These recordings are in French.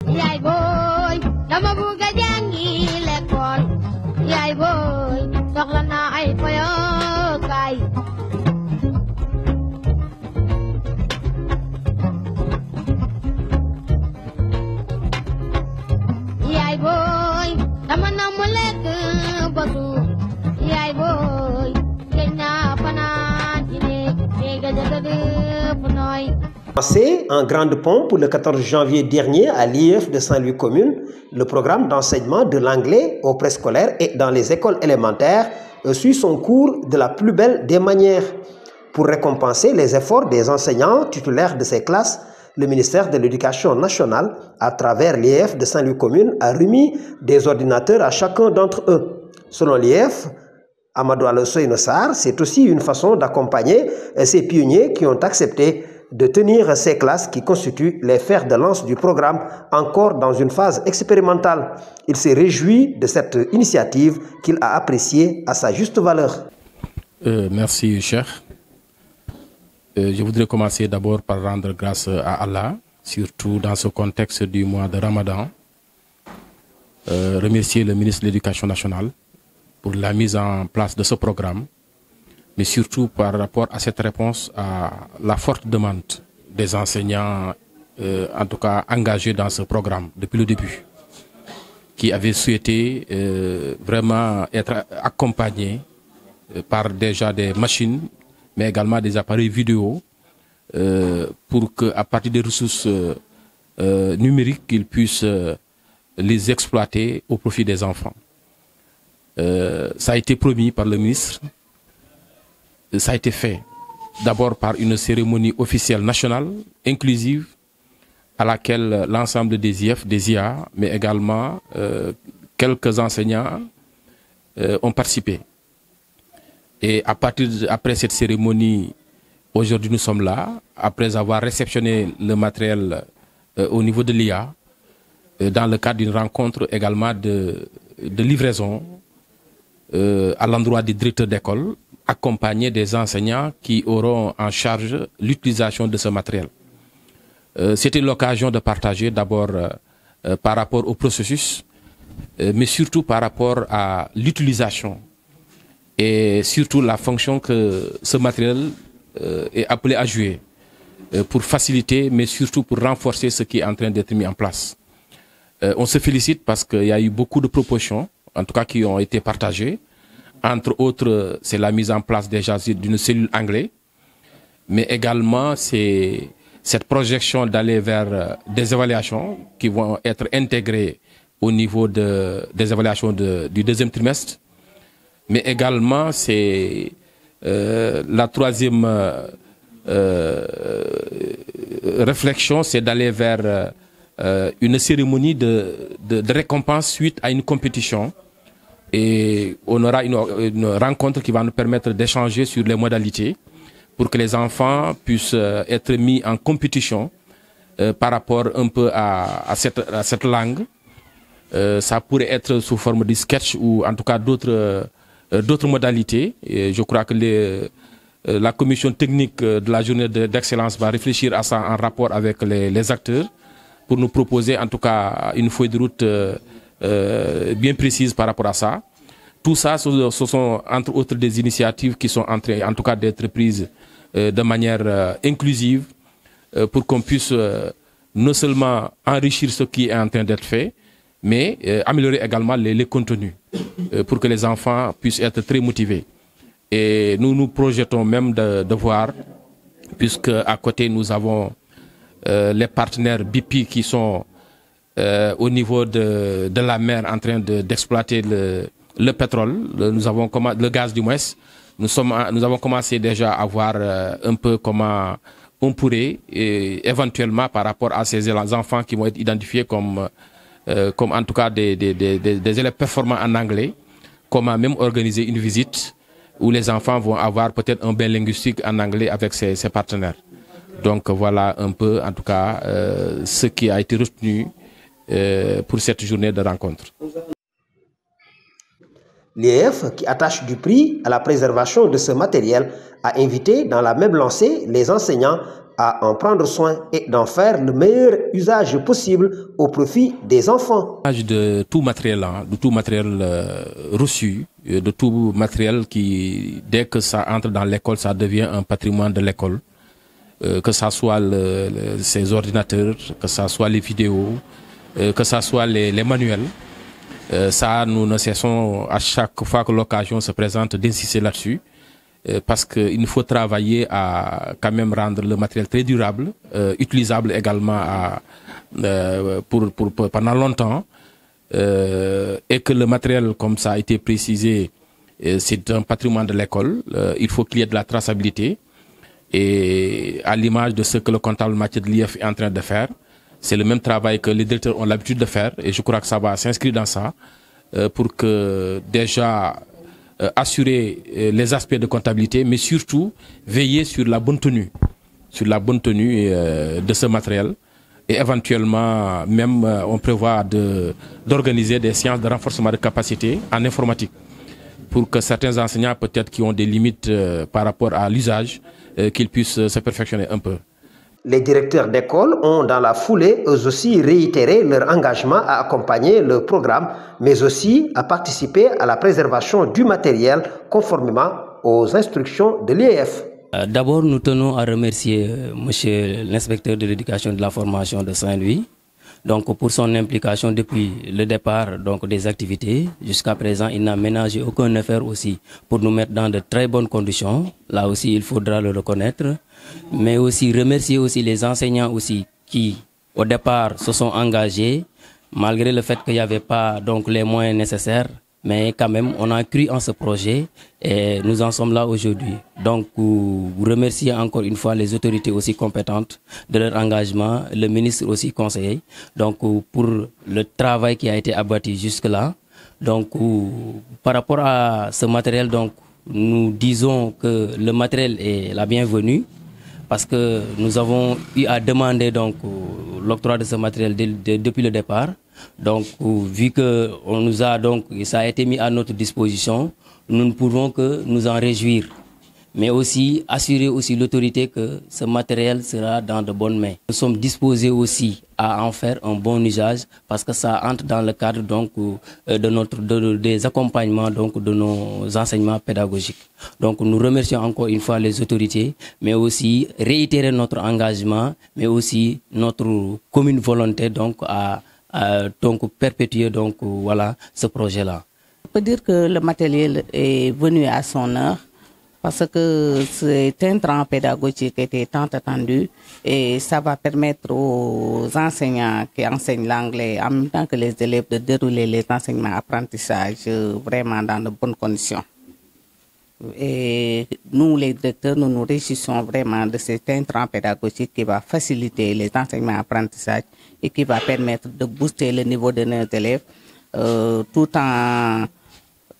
Yay boy, dama buga jangi lekol. Yay boy, soxla na ay foyo kay. Yay boy, dama na mu lek basu. Yay boy, kena panan ine ega jagade punoy. Lancé en grande pompe le 14 janvier dernier à l'IEF de Saint-Louis Commune, le programme d'enseignement de l'anglais au préscolaire et dans les écoles élémentaires suit son cours de la plus belle des manières. Pour récompenser les efforts des enseignants titulaires de ces classes, le ministère de l'Éducation nationale, à travers l'IEF de Saint-Louis Commune, a remis des ordinateurs à chacun d'entre eux. Selon l'IEF, Amadou Alosoy Nossar, c'est aussi une façon d'accompagner ces pionniers qui ont accepté de tenir ces classes qui constituent les fers de lance du programme encore dans une phase expérimentale. Il s'est réjoui de cette initiative qu'il a appréciée à sa juste valeur. Merci, cher. Je voudrais commencer d'abord par rendre grâce à Allah, surtout dans ce contexte du mois de Ramadan. Remercier le ministre de l'Éducation nationale pour la mise en place de ce programme, mais surtout par rapport à cette réponse à la forte demande des enseignants, en tout cas engagés dans ce programme depuis le début, qui avaient souhaité vraiment être accompagnés par déjà des machines, mais également des appareils vidéo, pour qu'à partir des ressources numériques, ils puissent les exploiter au profit des enfants. Ça a été promis par le ministre. Ça a été fait d'abord par une cérémonie officielle nationale, inclusive, à laquelle l'ensemble des IF, des IA, mais également quelques enseignants ont participé. Et après cette cérémonie, aujourd'hui nous sommes là, après avoir réceptionné le matériel au niveau de l'IA, dans le cadre d'une rencontre également de livraison à l'endroit des directeurs d'école, accompagner des enseignants qui auront en charge l'utilisation de ce matériel. C'était l'occasion de partager d'abord par rapport au processus, mais surtout par rapport à l'utilisation et surtout la fonction que ce matériel est appelé à jouer pour faciliter, mais surtout pour renforcer ce qui est en train d'être mis en place. On se félicite parce qu'il y a eu beaucoup de propositions, en tout cas qui ont été partagées. Entre autres, c'est la mise en place déjà d'une cellule anglais, mais également c'est cette projection d'aller vers des évaluations qui vont être intégrées au niveau des évaluations du deuxième trimestre, mais également c'est la troisième réflexion, c'est d'aller vers une cérémonie de récompense suite à une compétition. Et on aura une rencontre qui va nous permettre d'échanger sur les modalités pour que les enfants puissent être mis en compétition par rapport un peu à cette langue. Ça pourrait être sous forme de sketch ou en tout cas d'autres modalités. Et je crois que la commission technique de la journée d'excellence va réfléchir à ça en rapport avec les acteurs pour nous proposer en tout cas une feuille de route bien précise par rapport à ça. Tout ça, ce sont entre autres des initiatives qui sont en train, en tout cas, d'être prises de manière inclusive pour qu'on puisse non seulement enrichir ce qui est en train d'être fait, mais améliorer également les contenus pour que les enfants puissent être très motivés. Et nous nous projetons même de voir, puisque à côté nous avons les partenaires BP qui sont au niveau de la mer en train d'exploiter le pétrole, le gaz du moins. Nous avons commencé déjà à voir un peu comment on pourrait éventuellement par rapport à ces enfants qui vont être identifiés comme en tout cas des élèves performants en anglais, comment même organiser une visite où les enfants vont avoir peut-être un bain linguistique en anglais avec ses partenaires. Donc voilà un peu en tout cas ce qui a été retenu pour cette journée de rencontre. L'IEF, qui attache du prix à la préservation de ce matériel, a invité dans la même lancée les enseignants à en prendre soin et d'en faire le meilleur usage possible au profit des enfants. De tout matériel, reçu, de tout matériel qui, dès que ça entre dans l'école, ça devient un patrimoine de l'école. Que ce soit ces ordinateurs, que ce soit les vidéos, que ce soit les manuels. Ça, nous ne cessons à chaque fois que l'occasion se présente d'insister là-dessus. Parce qu'il nous faut travailler à quand même rendre le matériel très durable, utilisable également pendant longtemps, et que le matériel, comme ça a été précisé, c'est un patrimoine de l'école. Il faut qu'il y ait de la traçabilité, et à l'image de ce que le comptable matière de l'IEF est en train de faire, c'est le même travail que les directeurs ont l'habitude de faire, et je crois que ça va s'inscrire dans ça, pour que déjà assurer les aspects de comptabilité, mais surtout veiller sur la bonne tenue, de ce matériel. Et éventuellement, même on prévoit d'organiser des séances de renforcement de capacité en informatique pour que certains enseignants, peut-être qui ont des limites par rapport à l'usage, qu'ils puissent se perfectionner un peu. Les directeurs d'école ont dans la foulée eux aussi réitéré leur engagement à accompagner le programme, mais aussi à participer à la préservation du matériel conformément aux instructions de l'IEF. D'abord, nous tenons à remercier monsieur l'inspecteur de l'éducation et de la formation de Saint-Louis, donc pour son implication depuis le départ donc, des activités. Jusqu'à présent, il n'a ménagé aucun effort aussi pour nous mettre dans de très bonnes conditions. Là aussi, il faudra le reconnaître. Mais aussi remercier aussi les enseignants aussi qui, au départ, se sont engagés, malgré le fait qu'il n'y avait pas donc, les moyens nécessaires. Mais quand même, on a cru en ce projet et nous en sommes là aujourd'hui. Donc, vous remercier encore une fois les autorités aussi compétentes de leur engagement, le ministre aussi conseiller, donc pour le travail qui a été abattu jusque-là. Donc, par rapport à ce matériel, donc, nous disons que le matériel est la bienvenue parce que nous avons eu à demander donc l'octroi de ce matériel depuis le départ. Donc, vu que ça a été mis à notre disposition, nous ne pouvons que nous en réjouir. Mais aussi assurer aussi l'autorité que ce matériel sera dans de bonnes mains. Nous sommes disposés aussi à en faire un bon usage parce que ça entre dans le cadre donc des accompagnements donc de nos enseignements pédagogiques. Donc nous remercions encore une fois les autorités, mais aussi réitérer notre engagement, mais aussi notre commune volonté donc à perpétuer donc voilà ce projet-là. On peut dire que le matériel est venu à son heure parce que c'est un temps pédagogique qui était tant attendu et ça va permettre aux enseignants qui enseignent l'anglais en même temps que les élèves de dérouler les enseignements apprentissages vraiment dans de bonnes conditions. Et nous, les directeurs, nous nous réjouissons vraiment de cet intrant pédagogique qui va faciliter les enseignements apprentissages et qui va permettre de booster le niveau de nos élèves tout en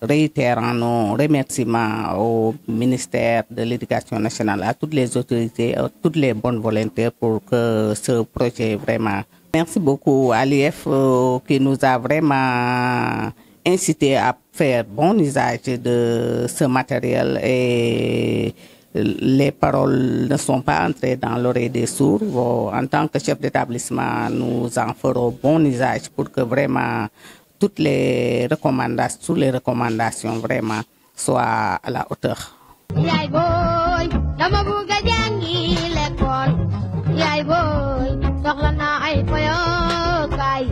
réitérant nos remerciements au ministère de l'Éducation nationale, à toutes les autorités, à toutes les bonnes volontés pour que ce projet vraiment... Merci beaucoup à l'IEF qui nous a vraiment incité à faire bon usage de ce matériel et les paroles ne sont pas entrées dans l'oreille des sourds. En tant que chef d'établissement, nous en ferons bon usage pour que vraiment toutes les recommandations vraiment soient à la hauteur. Yaay boy, dama bëgg a jàngi l'école. Yaay boy, soxla naa ay foyokaay.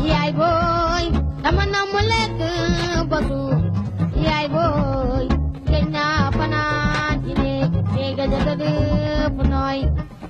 Yaay boy, dama namm lekk ba suur.